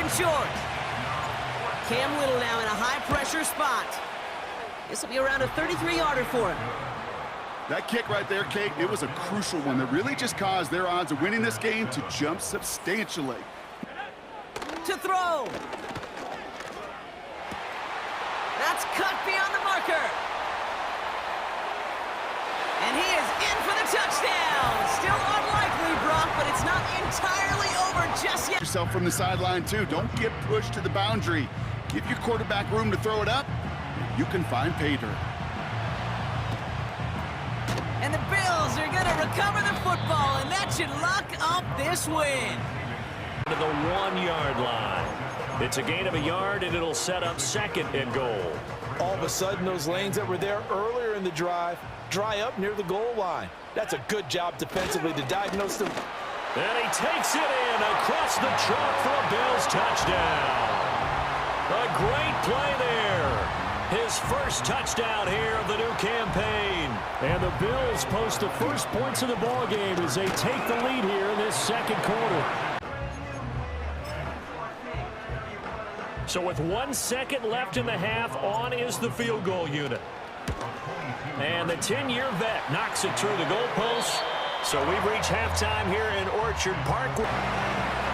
in short. Cam Little now in a high-pressure spot. This will be around a 33-yarder for him. That kick right there, Kate, it was a crucial one that really just caused their odds of winning this game to jump substantially. To throw. That's cut beyond the marker. And he is in for the touchdown. Still unlikely, Brock, but it's not entirely over just yet. Yourself from the sideline, too. Don't get pushed to the boundary. Give your quarterback room to throw it up, and you can find pay dirt. And the Bills are going to recover the football, and that should lock up this win. To the 1-yard line. It's a gain of a yard, and it'll set up second and goal. All of a sudden, those lanes that were there earlier in the drive dry up near the goal line. That's a good job defensively to diagnose them. And he takes it in across the chalk for a Bills touchdown. A great play there. His first touchdown here of the new campaign. And the Bills post the first points of the ball game as they take the lead here in this second quarter. So with 1 second left in the half, on is the field goal unit. And the 10-year vet knocks it through the goalpost. So we've reached halftime here in Orchard Park.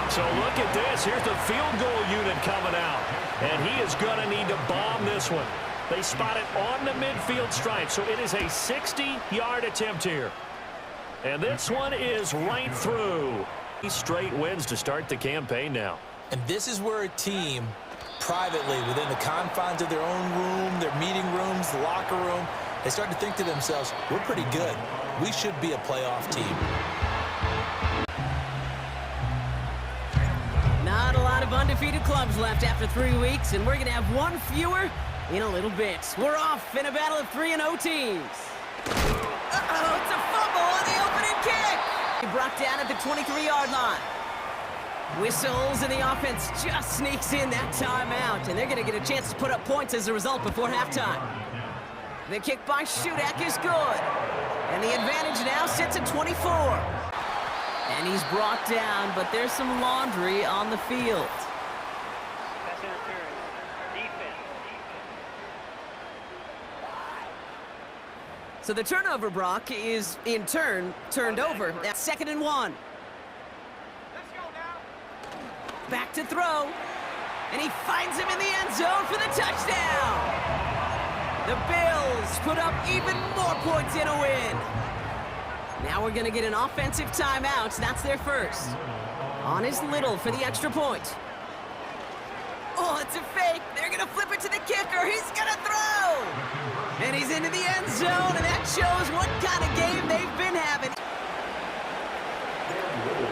So look at this. Here's the field goal unit coming out. And he is going to need to bomb this one. They spot it on the midfield stripe. So it is a 60-yard attempt here. And this one is right through. Straight wins to start the campaign now. And this is where a team, privately, within the confines of their own room, their meeting rooms, the locker room, they start to think to themselves, we're pretty good. We should be a playoff team. Not a lot of undefeated clubs left after 3 weeks, and we're going to have one fewer in a little bit. We're off in a battle of 3-0 teams. Uh-oh, it's a fumble on the opening kick. He brought down at the 23-yard line. Whistles, and the offense just sneaks in that timeout, and they're going to get a chance to put up points as a result before halftime. The kick by Shudak is good, and the advantage now sits at 24. And he's brought down, but there's some laundry on the field. That's interference. Defense. So the turnover, Brock, is in turn turned over. That's 2nd and 1. Back to throw, and he finds him in the end zone for the touchdown. The Bills put up even more points in a win. Now we're going to get an offensive timeout. That's their first. On is Little for the extra point. Oh, it's a fake. They're going to flip it to the kicker. He's going to throw. And he's into the end zone, and that shows what kind of game they've been having.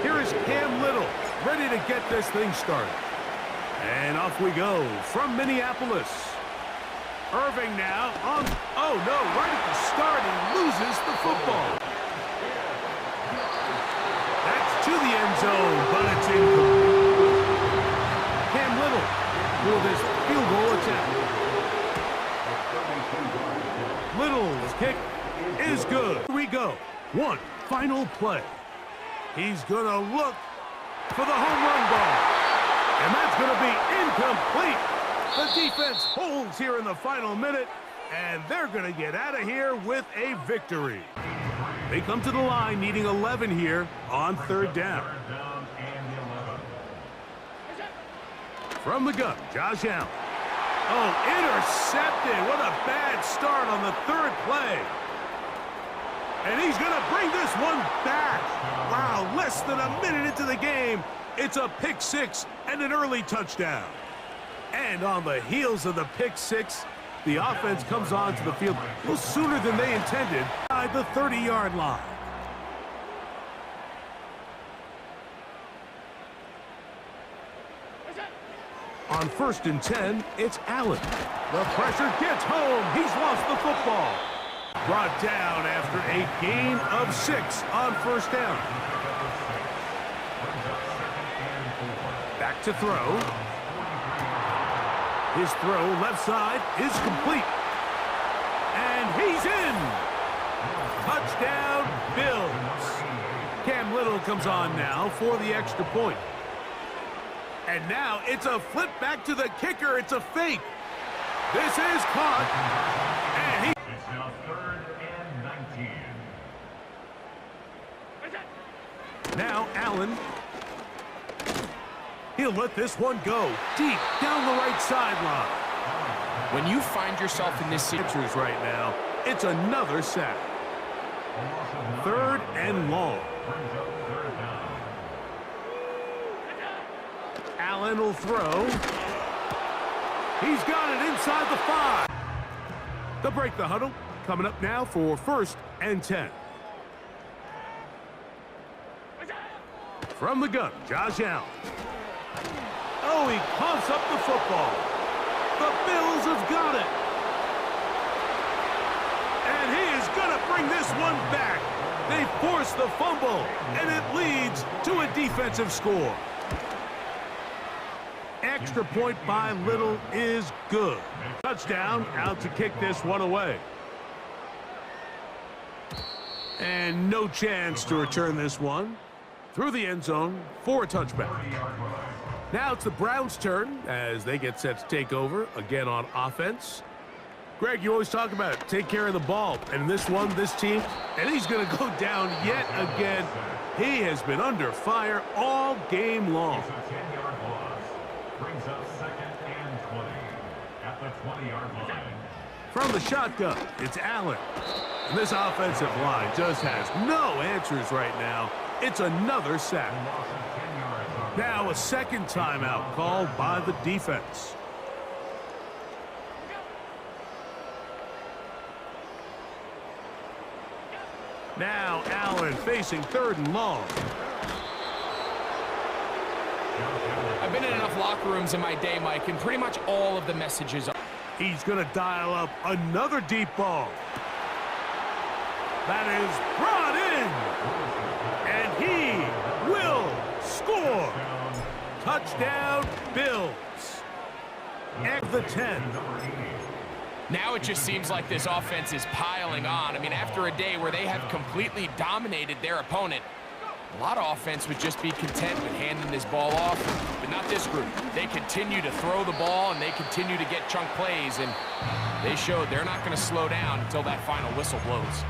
Here is Cam Little, ready to get this thing started. And off we go from Minneapolis. Irving now on, oh no, right at the start, he loses the football. That's to the end zone, but it's incomplete. Cam Little for this field goal attempt. Little's kick is good. Here we go. One final play. He's going to look for the home run ball. And that's going to be incomplete. The defense holds here in the final minute, and they're going to get out of here with a victory. They come to the line needing 11 here on 3rd down. From the gun, Josh Allen. Oh, intercepted. What a bad start on the 3rd play. And he's going to bring this one back. Wow, less than a minute into the game, it's a pick 6 and an early touchdown. And on the heels of the pick 6, the offense comes onto the field a little sooner than they intended by the 30-yard line. On 1st and 10, it's Allen. The pressure gets home. He's lost the football. Brought down after a gain of 6 on 1st down. Back to throw. His throw left side is complete. And he's in. Touchdown, Bills. Cam Little comes on now for the extra point. And now it's a flip back to the kicker. It's a fake. This is caught. And he... It's now 3rd and 19. Now Allen. He'll let this one go deep down the right sideline. When you find yourself in this situation right now, it's another sack. 3rd and long. Allen will throw. He's got it inside the 5. They'll break the huddle. Coming up now for 1st and 10. From the gun, Josh Allen. Oh, he coughs up the football. The Bills have got it. And he is going to bring this one back. They force the fumble, and it leads to a defensive score. Extra point by Little is good. Touchdown, out to kick this one away. And no chance to return this one. Through the end zone for a touchback. Now it's the Browns' turn as they get set to take over again on offense. Greg, you always talk about it. Take care of the ball. And in this one, this team, and he's going to go down yet again. He has been under fire all game long. It's a 10-yard loss. Brings up 2nd and 20 at the 20-yard line. From the shotgun, it's Allen. And this offensive line just has no answers right now. It's another sack. Now a second timeout called by the defense. Now Allen facing 3rd and long. I've been in enough locker rooms in my day, Mike, and pretty much all of the messages are... He's going to dial up another deep ball. That is brought in. And he will score. Touchdown, Bills. At the 10. Now it just seems like this offense is piling on. I mean, after a day where they have completely dominated their opponent, a lot of offense would just be content with handing this ball off, but not this group. They continue to throw the ball, and they continue to get chunk plays, and they showed they're not going to slow down until that final whistle blows.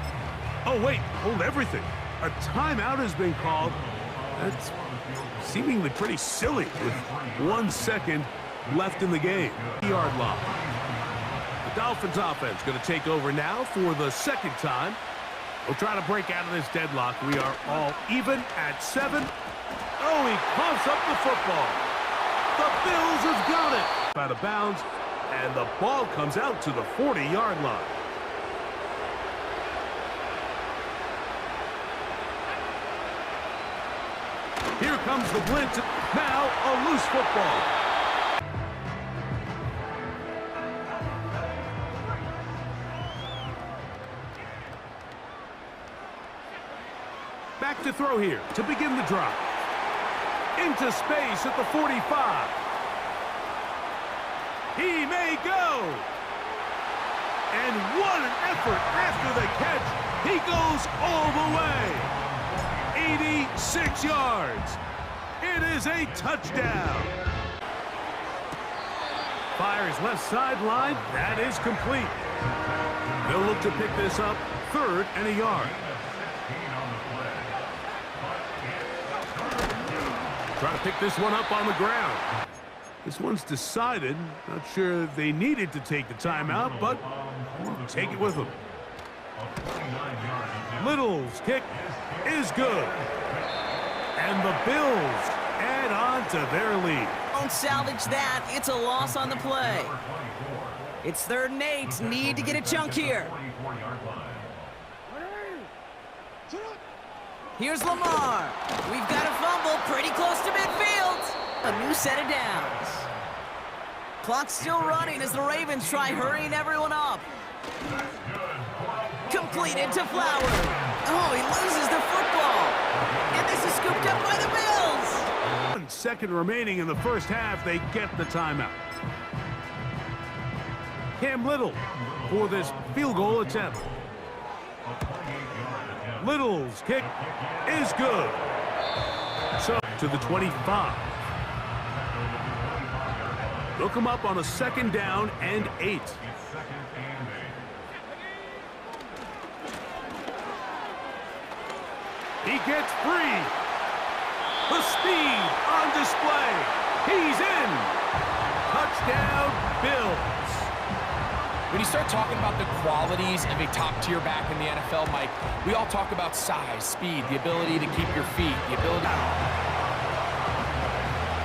Oh, wait, hold everything. A timeout has been called. That's seemingly pretty silly with 1 second left in the game. Yard line. The Dolphins offense going to take over now for the 2nd time. We'll try to break out of this deadlock. We are all even at 7. Oh, he coughs up the football. The Bills have got it. Out of bounds, and the ball comes out to the 40-yard line. Here comes the blitz. Now a loose football. Back to throw here to begin the drive. Into space at the 45. He may go. And what an effort after the catch. He goes all the way. 86 yards. It is a touchdown. Fires left sideline. That is complete. They'll look to pick this up 3rd and a yard. Try to pick this one up on the ground. This one's decided. Not sure they needed to take the timeout, but we'll take it with them. Little's kick is good. And the Bills add on to their lead. Don't salvage that. It's a loss on the play. It's 3rd and 8. Need to get a chunk here. Here's Lamar. We've got a fumble pretty close to midfield. A new set of downs. Clock's still running as the Ravens try hurrying everyone up. Completed to Flower. Oh, he loses the football. And this is scooped up by the Bills. 1 second remaining in the first half. They get the timeout. Cam Little for this field goal attempt. Little's kick is good. So to the 25. They'll come up on a 2nd down and 8. It's 2nd and 8. He gets free. The speed on display. He's in. Touchdown, Bills. When you start talking about the qualities of a top-tier back in the NFL, Mike, we all talk about size, speed, the ability to keep your feet, the ability...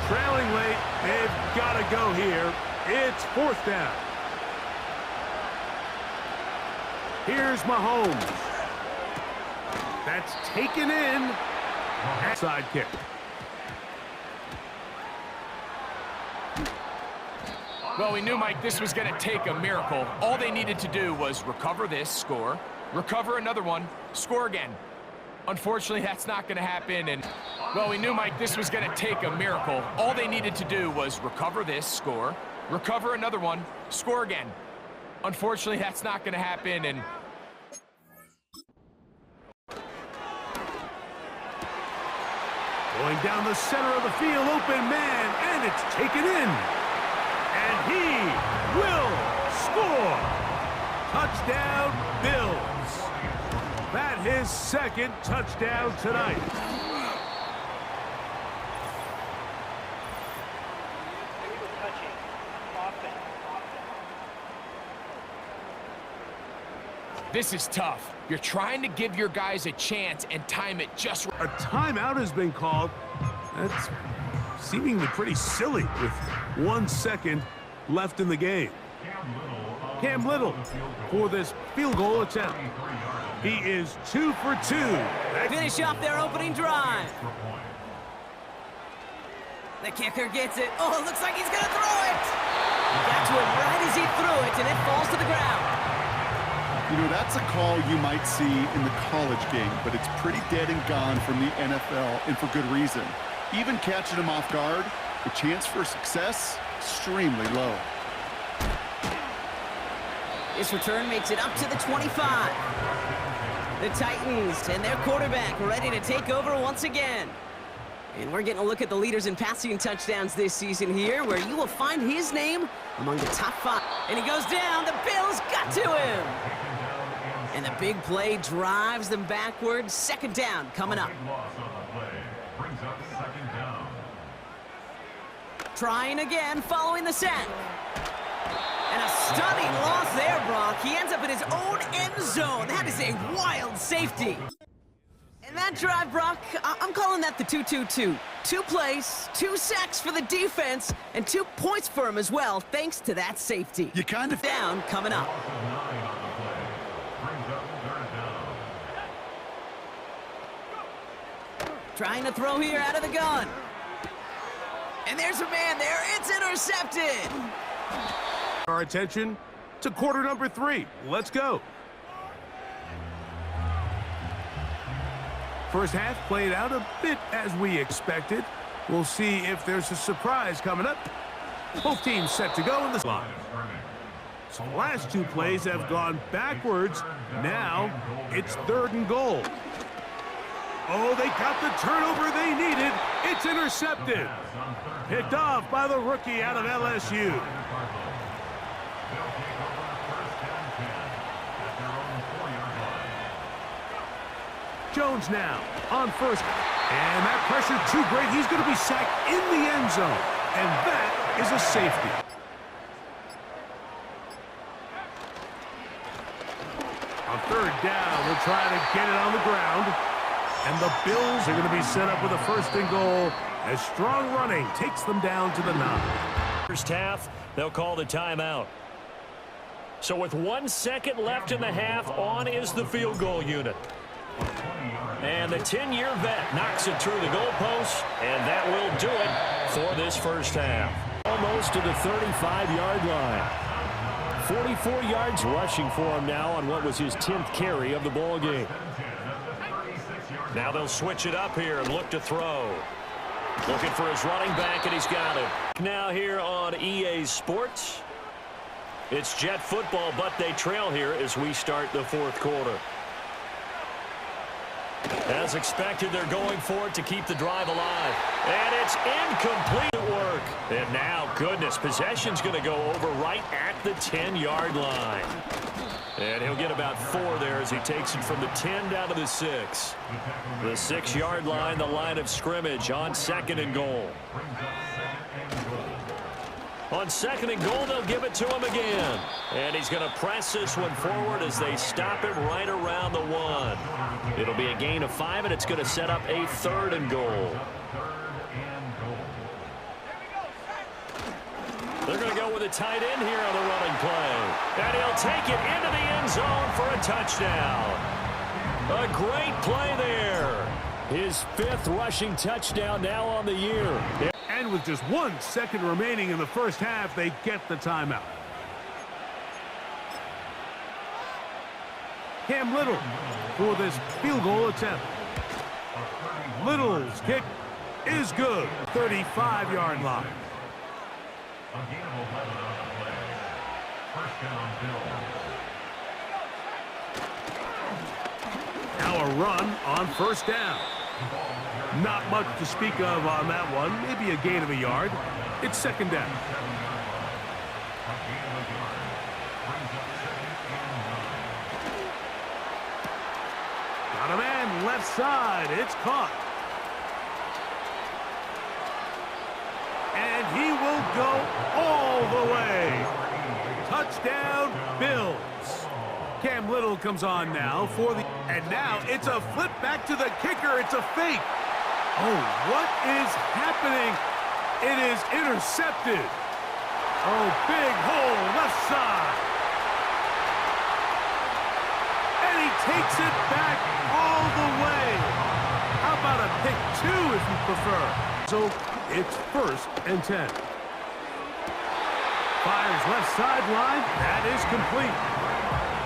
Trailing late, they've got to go here. It's 4th down. Here's Mahomes. That's taken in. Side kick. Well, we knew, Mike, this was going to take a miracle. All they needed to do was recover this, score, recover another one, score again. Unfortunately, that's not going to happen. And, well, we knew, Mike, this was going to take a miracle. All they needed to do was recover this, score, recover another one, score again. Unfortunately, that's not going to happen. And going down the center of the field, open man, and it's taken in. And he will score. Touchdown, Bills. That his 2nd touchdown tonight. Touching. Offense. this is tough. You're trying to give your guys a chance and time it just right. A timeout has been called. That's seemingly pretty silly with 1 second left in the game. Cam Little for this field goal attempt. He is 2 for 2. Finish off their opening drive. The kicker gets it. Oh, it looks like he's going to throw it. Got to it right as he threw it, and it falls to the ground. You know, that's a call you might see in the college game, but it's pretty dead and gone from the NFL, and for good reason. Even catching him off guard, the chance for success, extremely low. This return makes it up to the 25. The Titans and their quarterback ready to take over once again. And we're getting a look at the leaders in passing touchdowns this season here, where you will find his name among the top 5. And he goes down. The Bills got to him. And the big play drives them backwards. Second down coming up. Trying again following the sack. And a stunning loss there, Brock. He ends up in his own end zone. That is a wild safety. And that drive, Brock, I'm calling that the 2-2-2. 2 plays, 2 sacks for the defense, and 2 points for him as well, thanks to that safety. You kind of... Down coming up. Trying to throw here out of the gun. And there's a man there. It's intercepted. Our attention to quarter number 3. Let's go. First half played out a bit as we expected. We'll see if there's a surprise coming up. Both teams set to go in the line. So the last 2 plays have gone backwards. Now it's 3rd and goal. Oh, they got the turnover they needed. It's intercepted. Picked off by the rookie out of LSU. Jones now on first. And that pressure too great. He's going to be sacked in the end zone. And that is a safety. On 3rd down, they'll try to get it on the ground. And the Bills are going to be set up with a 1st and goal as strong running takes them down to the 9. First half, they'll call the timeout. So with 1 second left in the half, on is the field goal unit. And the 10-year vet knocks it through the goalpost, and that will do it for this first half. Almost to the 35-yard line. 44 yards rushing for him now on what was his 10th carry of the ball game. Now they'll switch it up here and look to throw. Looking for his running back, and he's got it. Now here on EA Sports, it's Jet football, but they trail here as we start the 4th quarter. And As expected, they're going for it to keep the drive alive. And it's incomplete work. And now, goodness, possession's going to go over right at the 10-yard line. And he'll get about 4 there as he takes it from the 10 down to the 6. The 6-yard line, the line of scrimmage on 2nd and goal. On 2nd and goal, they'll give it to him again. And he's going to press this one forward as they stop him right around the 1. It'll be a gain of 5, and it's going to set up a 3rd and goal. They're going to go with a tight end here on the running play. And he'll take it into the end zone for a touchdown. A great play there. His 5th rushing touchdown now on the year. And with just 1 second remaining in the first half, they get the timeout. Cam Little for this field goal attempt. Little's kick is good. 35-yard line. A gain of 11 on the play. First down, Bill. Now a run on first down. Not much to speak of on that one. Maybe a gain of a yard. It's 2nd down. Got a man left side. It's caught. And he will go all the way. Touchdown, Bills. Cam Little comes on now for the... And now it's a flip back to the kicker. It's a fake. Oh, what is happening? It is intercepted. Oh, big hole left side. And he takes it back all the way. How about a pick 2 if you prefer? So it's 1st and 10. Fires left sideline. That is complete.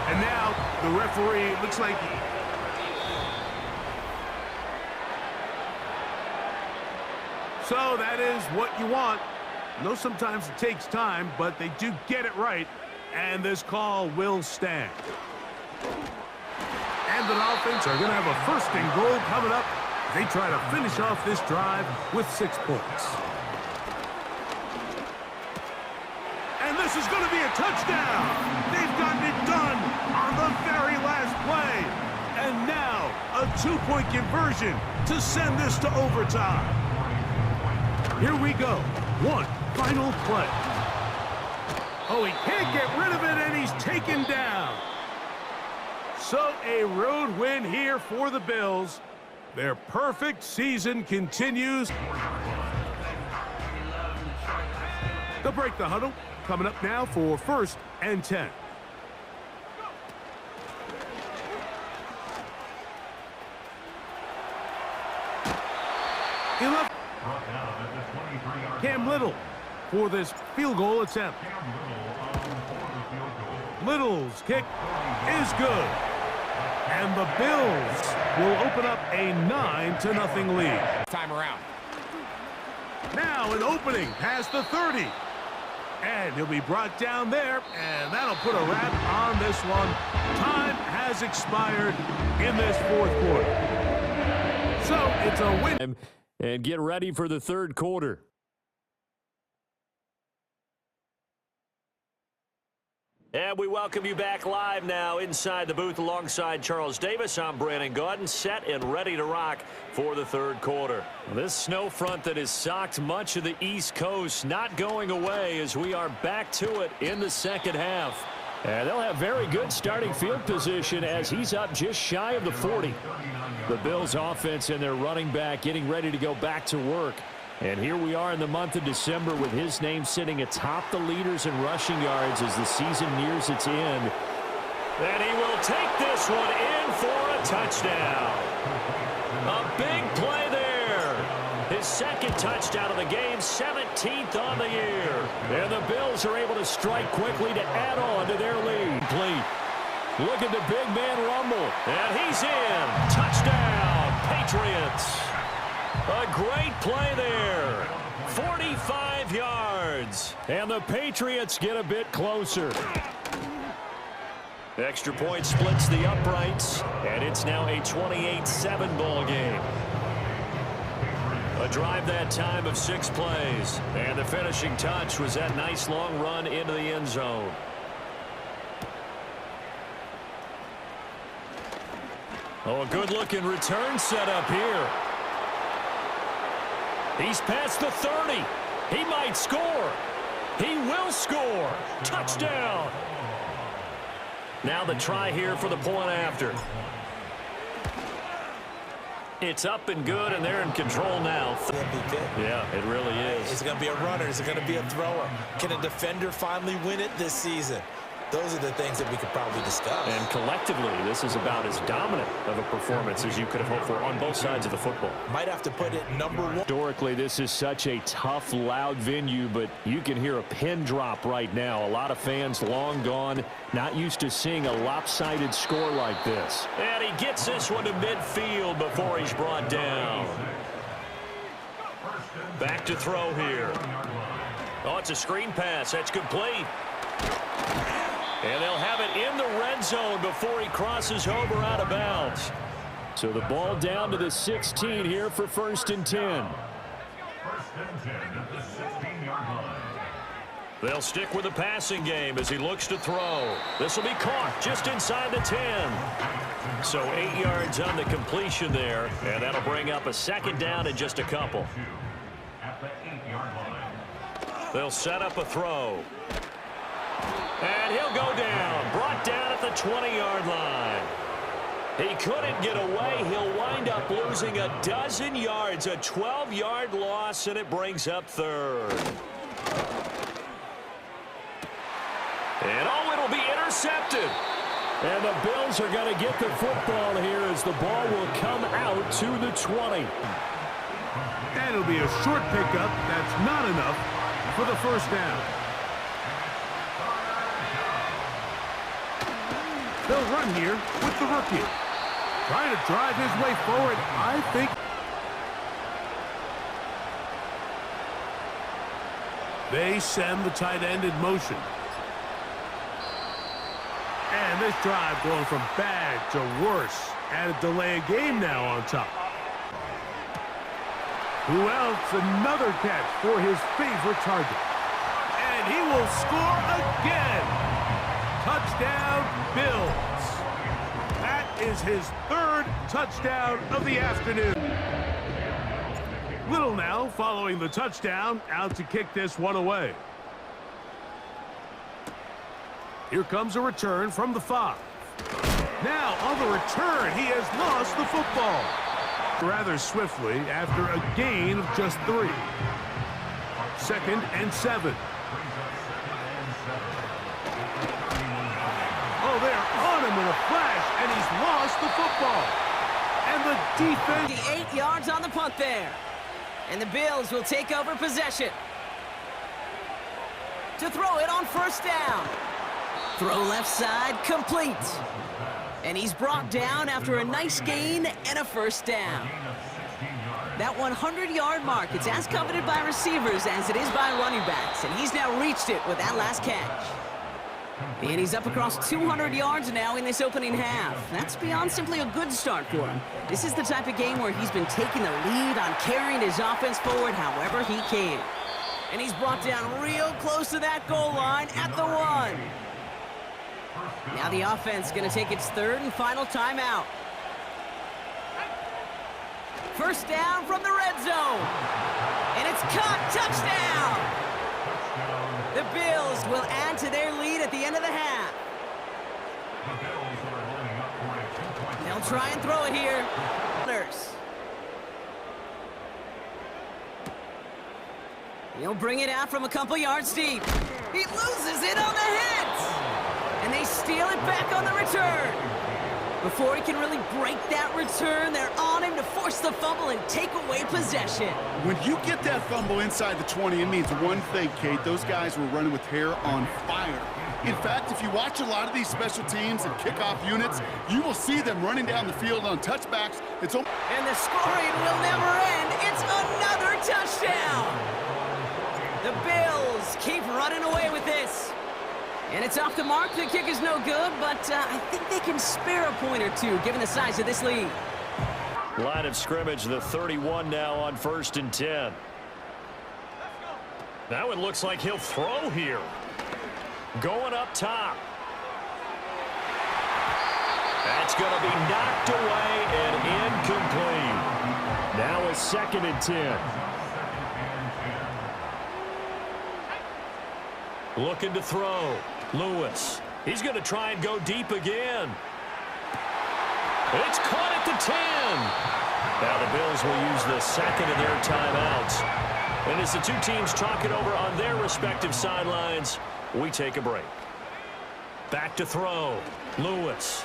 And now the referee looks like so that is what you want. I know sometimes it takes time, but they do get it right, and this call will stand. And the offense are going to have a 1st and goal coming up. They try to finish off this drive with 6 points. And this is going to be a touchdown. They've gotten it done on the very last play. And now a 2-point conversion to send this to overtime. Here we go. One final play. Oh, he can't get rid of it, and he's taken down. So a road win here for the Bills. Their perfect season continues. They'll break the huddle. Coming up now for 1st and 10. Cam Little for this field goal attempt. Little's kick is good. And the Bills will open up a 9-0 lead. Time around. Now an opening past the 30. And he'll be brought down there, and that'll put a wrap on this one. Time has expired in this 4th quarter. So it's a win. And get ready for the 3rd quarter. And we welcome you back live now inside the booth alongside Charles Davis. I'm Brandon Gaudin, set and ready to rock for the 3rd quarter. This snow front that has socked much of the East Coast not going away as we are back to it in the 2nd half. And they'll have very good starting field position as he's up just shy of the 40. The Bills offense and their running back getting ready to go back to work. And here we are in the month of December with his name sitting atop the leaders in rushing yards as the season nears its end. And he will take this one in for a touchdown. A big play there. His 2nd touchdown of the game, 17th on the year. And the Bills are able to strike quickly to add on to their lead. Look at the big man rumble. And he's in. Touchdown, Patriots. A great play there. 45 yards. And the Patriots get a bit closer. Extra point splits the uprights, and it's now a 28-7 ball game. A drive that time of 6 plays, and the finishing touch was that nice long run into the end zone. Oh, a good-looking return set up here. He's past the 30. He might score. He will score. Touchdown. Now the try here for the point after. It's up and good, and they're in control now. Yeah, it really is. Is it going to be a runner? Is it going to be a thrower? Can a defender finally win it this season? Those are the things that we could probably discuss. And collectively, this is about as dominant of a performance as you could have hoped for on both sides of the football. Might have to put it number 1. Historically, this is such a tough, loud venue, but you can hear a pin drop right now. A lot of fans long gone, not used to seeing a lopsided score like this. And he gets this one to midfield before he's brought down. Back to throw here. Oh, it's a screen pass. That's complete. And they'll have it in the red zone before he crosses over out of bounds. So the ball down to the 16 here for 1st and 10. 1st and 10 at the 16-yard line. They'll stick with the passing game as he looks to throw. This will be caught just inside the 10. So 8 yards on the completion there, and that'll bring up a 2nd down in just a couple. At the 8-yard line. They'll set up a throw. And he'll go down, brought down at the 20-yard line. He couldn't get away. He'll wind up losing a dozen yards, a 12-yard loss, and it brings up 3rd. And oh, it'll be intercepted. And the Bills are going to get the football here as the ball will come out to the 20. And it'll be a short pickup. That's not enough for the 1st down. They'll run here with the rookie. Trying to drive his way forward, I think. They send the tight end in motion. And this drive going from bad to worse. And a delay of game now on top. Who else? Another catch for his favorite target. And he will score again. Touchdown, Bills. That is his 3rd touchdown of the afternoon. Little now following the touchdown, out to kick this one away. Here comes a return from the 5. Now on the return, he has lost the football rather swiftly after a gain of just 3. 2nd and 7. Oh, they're on him with a flash, and he's lost the football. And the defense... 8 yards on the punt there. And the Bills will take over possession. To throw it on 1st down. Throw left side, complete. And he's brought down after a nice gain and a 1st down. That 100-yard mark, it's as coveted by receivers as it is by running backs. And he's now reached it with that last catch. And he's up across 200 yards now in this opening half. That's beyond simply a good start for him. This is the type of game where he's been taking the lead on carrying his offense forward however he can. And he's brought down real close to that goal line at the 1. Now the offense going to take its 3rd and final timeout. 1st down from the red zone. And it's caught. Touchdown! The Bills will add to their lead at the end of the half. They'll try and throw it here. He'll bring it out from a couple yards deep. He loses it on the hit. And they steal it back on the return. Before he can really break that return, they're on him to force the fumble and take away possession. When you get that fumble inside the 20, it means one thing, Kate. Those guys were running with hair on fire. In fact, if you watch a lot of these special teams and kickoff units, you will see them running down the field on touchbacks. And the scoring will never end. It's another touchdown. The Bills keep running away with this. And it's off the mark. The kick is no good, but I think they can spare a point or two, given the size of this lead. Line of scrimmage, the 31 now on 1st and 10. Now it looks like he'll throw here. Going up top. That's going to be knocked away and incomplete. Now a 2nd and 10. Looking to throw. Lewis. He's going to try and go deep again. It's caught at the 10. Now the Bills will use the 2nd of their timeouts. And as the two teams talk it over on their respective sidelines, we take a break. Back to throw. Lewis.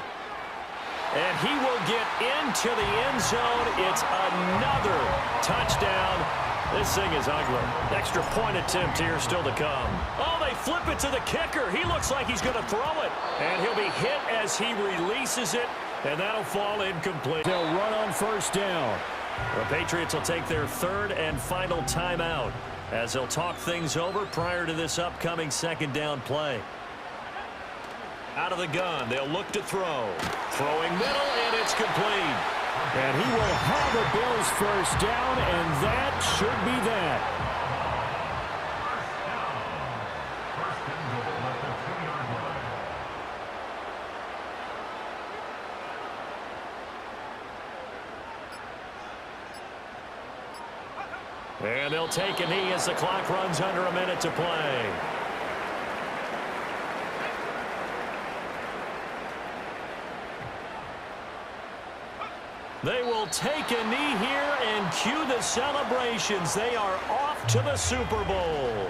And he will get into the end zone. It's another touchdown. This thing is ugly. Extra point attempt here still to come. Oh, they flip it to the kicker. He looks like he's going to throw it. And he'll be hit as he releases it. And that'll fall incomplete. They'll run on 1st down. The Patriots will take their 3rd and final timeout as they'll talk things over prior to this upcoming 2nd down play. Out of the gun, they'll look to throw. Throwing middle, and it's complete. And he will have the Bills 1st down, and that should be that. And they'll take a knee as the clock runs under a minute to play. They will take a knee here and cue the celebrations. They are off to the Super Bowl.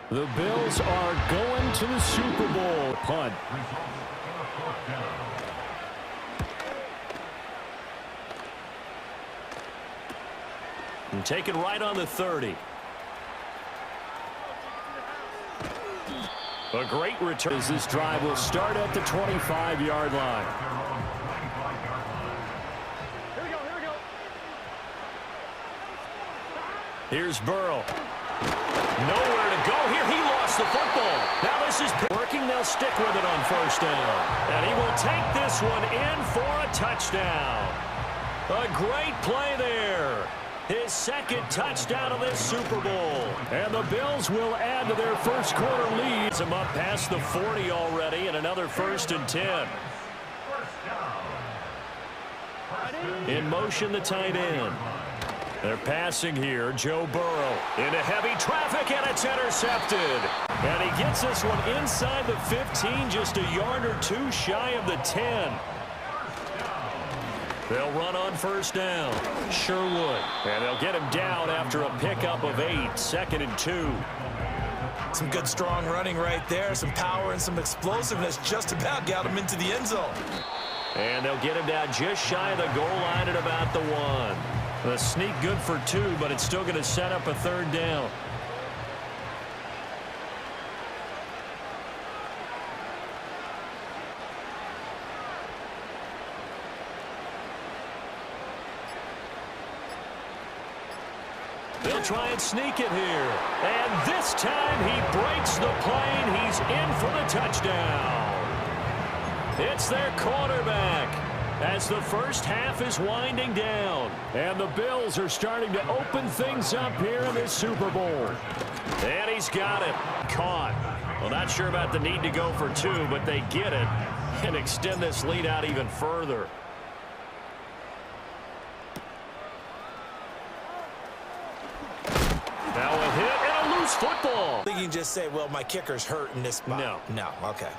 The Bills are going to the Super Bowl. Punt. And taken right on the 30. A great return as this drive will start at the 25-yard line. Here we go. Here's Burrow. Nowhere to go here. He lost the football. Now this is working. They'll stick with it on 1st down. And he will take this one in for a touchdown. A great play there. His 2nd touchdown of this Super Bowl. And the Bills will add to their 1st quarter lead. Them up past the 40 already, and another 1st and 10. In motion, the tight end. They're passing here. Joe Burrow into heavy traffic, and it's intercepted. And he gets this one inside the 15, just a yard or two shy of the 10. They'll run on 1st down. Sherwood. And they'll get him down after a pickup of 8. 2nd and 2. Some good, strong running right there. Some power and some explosiveness. Just about got him into the end zone. And they'll get him down just shy of the goal line at about the 1. The sneak good for 2, but it's still going to set up a 3rd down. They'll try and sneak it here. And this time he breaks the plane. He's in for the touchdown. It's their quarterback as the 1st half is winding down. And the Bills are starting to open things up here in this Super Bowl. And he's got it. Caught. Well, not sure about the need to go for 2, but they get it and extend this lead out even further. Now a hit and a loose football. I think you can just say, well, my kicker's hurt in this spot. No, okay.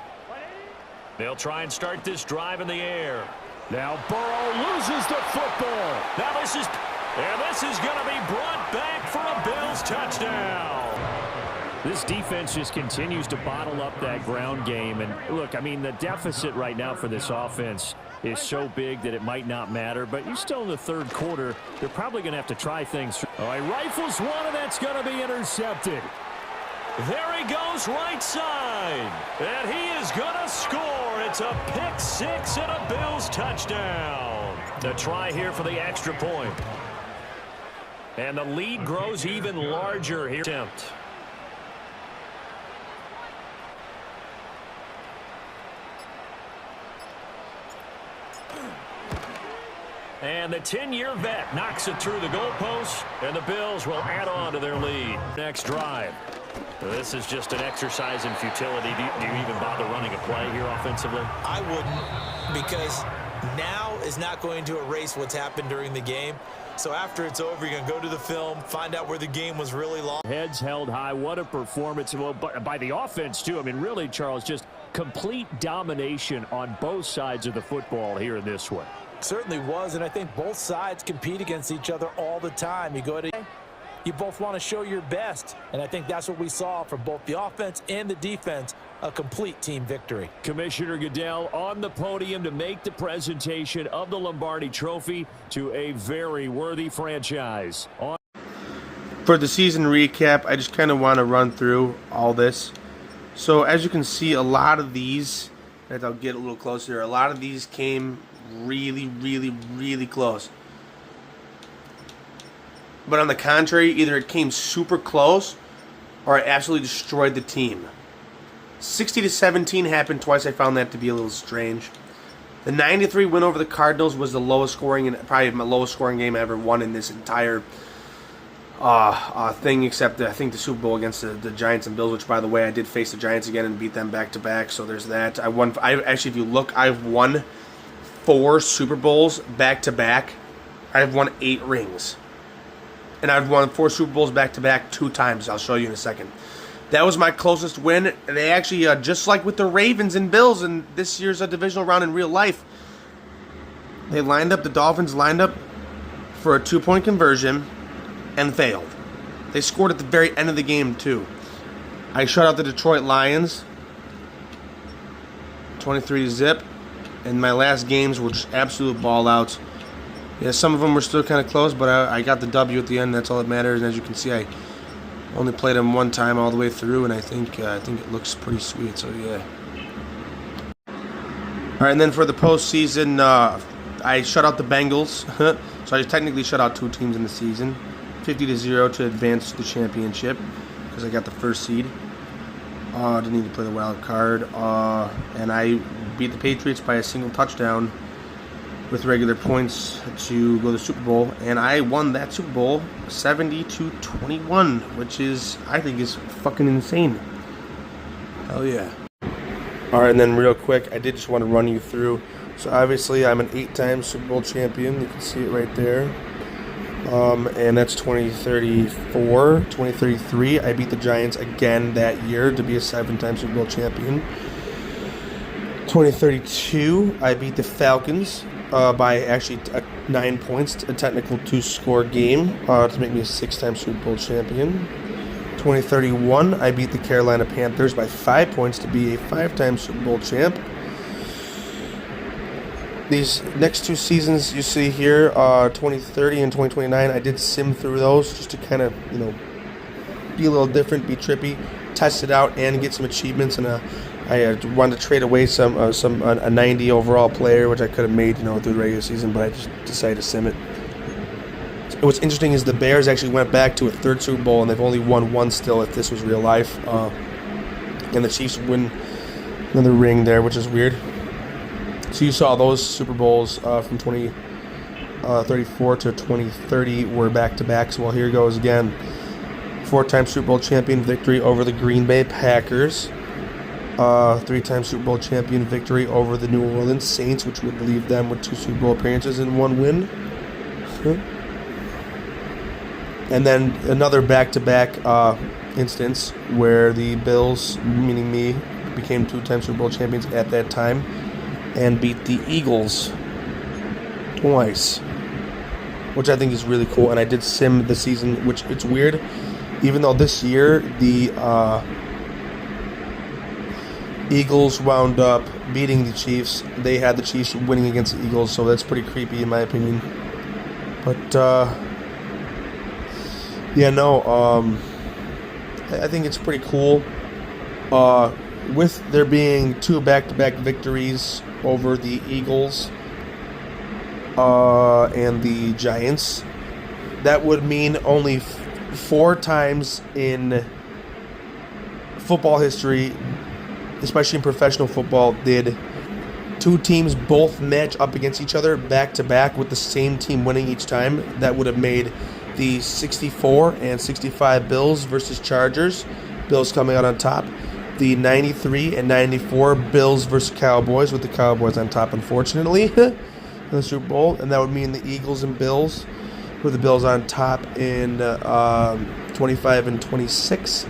They'll try and start this drive in the air. Now Burrow loses the football. Now this is going to be brought back for a Bills touchdown. This defense just continues to bottle up that ground game. And look, I mean, the deficit right now for this offense is so big that it might not matter. But you're still in the 3rd quarter. They're probably going to have to try things. Oh, he rifles one, and that's going to be intercepted. There he goes right side. And he is going to score. It's a pick 6 and a Bills touchdown. The try here for the extra point. And the lead grows even larger here. And the 10-year vet knocks it through the goalpost, and the Bills will add on to their lead. Next drive. This is just an exercise in futility. Do you even bother running a play here offensively? I wouldn't, because now is not going to erase what's happened during the game. So after it's over, you're going to go to the film, find out where the game was really long. Heads held high. What a performance. Well, by the offense, too. I mean, really, Charles, just complete domination on both sides of the football here in this one. Certainly was, and I think both sides compete against each other all the time. You both want to show your best, and I think that's what we saw from both the offense and the defense, a complete team victory. Commissioner Goodell on the podium to make the presentation of the Lombardi Trophy to a very worthy franchise. For the season recap, I just kind of want to run through all this. So as you can see, a lot of these, as I'll get a little closer, a lot of these came really close. But on the contrary, either it came super close or it absolutely destroyed the team. 60-17 happened twice. I found that to be a little strange. The 93 win over the Cardinals was the lowest scoring, and probably my lowest scoring game I ever won in this entire thing, except I think the Super Bowl against the Giants and Bills, which, by the way, I did face the Giants again and beat them back to back. So there's that. Actually, if you look, I've won 4 Super Bowls back to back. I've won 8 rings. And I've won 4 Super Bowls back-to-back 2 times. I'll show you in a second. That was my closest win. And they actually, just like with the Ravens and Bills in this year's divisional round in real life, the Dolphins lined up for a 2-point conversion and failed. They scored at the very end of the game, too. I shut out the Detroit Lions 23-0. And my last games were just absolute ball-outs. Yeah, some of them were still kind of close, but I got the W at the end. That's all that matters. And as you can see, I only played them 1 time all the way through, and I think it looks pretty sweet. So yeah. All right, and then for the postseason, I shut out the Bengals. So I technically shut out 2 teams in the season, 50-0 to advance to the championship because I got the first seed. Didn't need to play the wild card, and I beat the Patriots by a single touchdown with regular points to go to the Super Bowl, and I won that Super Bowl 70-21, which I think is fucking insane. Hell yeah. All right, and then real quick, I did just want to run you through. So obviously, I'm an 8-time Super Bowl champion. You can see it right there. And that's 2034, 2033. I beat the Giants again that year to be a 7-time Super Bowl champion. 2032, I beat the Falcons by actually 9 points, a technical 2-score game to make me a 6-time Super Bowl champion. 2031, I beat the Carolina Panthers by 5 points to be a 5-time Super Bowl champ. These next 2 seasons you see here, 2030 and 2029, I did sim through those just to kind of, be a little different, be trippy, test it out, and get some achievements. And I wanted to trade away a 90 overall player, which I could have made, through the regular season, but I just decided to sim it. What's interesting is the Bears actually went back to a 3rd Super Bowl, and they've only won 1 still if this was real life. And the Chiefs win another ring there, which is weird. So you saw those Super Bowls from 2034 to 2030 were back-to-backs. Well, here goes again. 4-time Super Bowl champion victory over the Green Bay Packers. 3-time Super Bowl champion victory over the New Orleans Saints, which would leave them with 2 Super Bowl appearances and 1 win. And then another back-to-back instance where the Bills, meaning me, became 2-time Super Bowl champions at that time and beat the Eagles twice, which I think is really cool. And I did sim the season, which it's weird, even though this year the Eagles wound up beating the Chiefs. They had the Chiefs winning against the Eagles, so that's pretty creepy in my opinion. But I think it's pretty cool. With there being 2 back-to-back victories over the Eagles and the Giants, that would mean only 4 times in football history, especially in professional football, did 2 teams both match up against each other back-to-back with the same team winning each time. That would have made the 64 and 65 Bills versus Chargers. Bills coming out on top. The 93 and 94 Bills versus Cowboys, with the Cowboys on top, unfortunately, in the Super Bowl. And that would mean the Eagles and Bills, with the Bills on top in 25 and 26.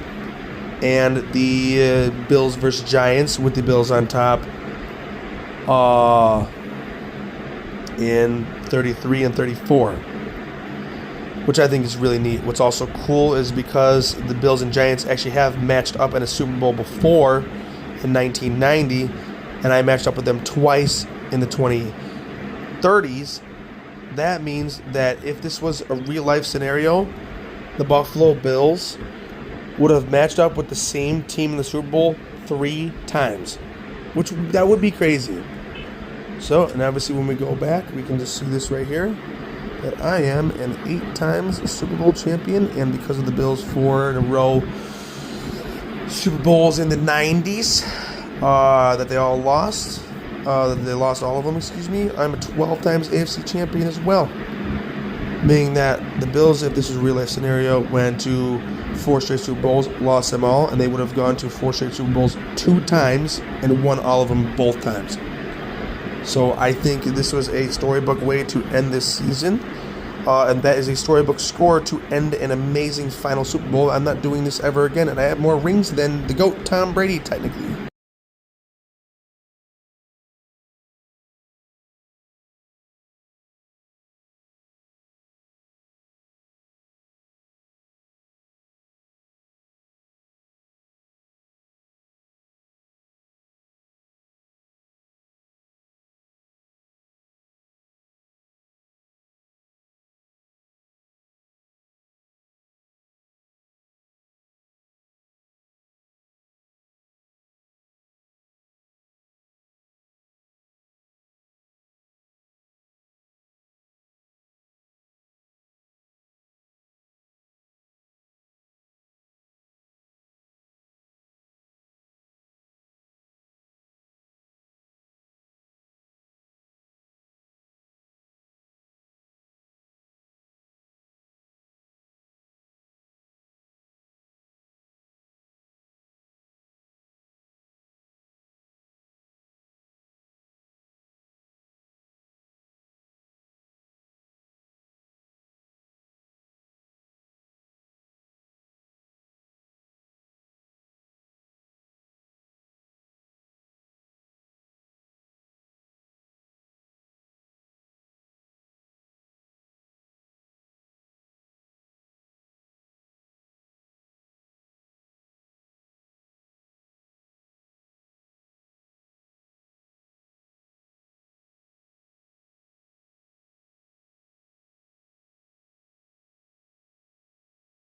And the Bills versus Giants, with the Bills on top in 33 and 34, which I think is really neat. What's also cool is because the Bills and Giants actually have matched up in a Super Bowl before in 1990, and I matched up with them twice in the 2030s. That means that if this was a real-life scenario, the Buffalo Bills would have matched up with the same team in the Super Bowl 3 times, which that would be crazy. So, and obviously when we go back, we can just see this right here, that I am an 8 times Super Bowl champion, and because of the Bills 4 in a row Super Bowls in the 90s that they all lost, they lost all of them, I'm a 12 times AFC champion as well. Meaning that the Bills, if this is a real life scenario, went to 4 straight Super Bowls, lost them all, and they would have gone to 4 straight Super Bowls 2 times and won all of them both times. So I think this was a storybook way to end this season, and that is a storybook score to end an amazing final Super Bowl. I'm not doing this ever again, and I have more rings than the GOAT Tom Brady, technically.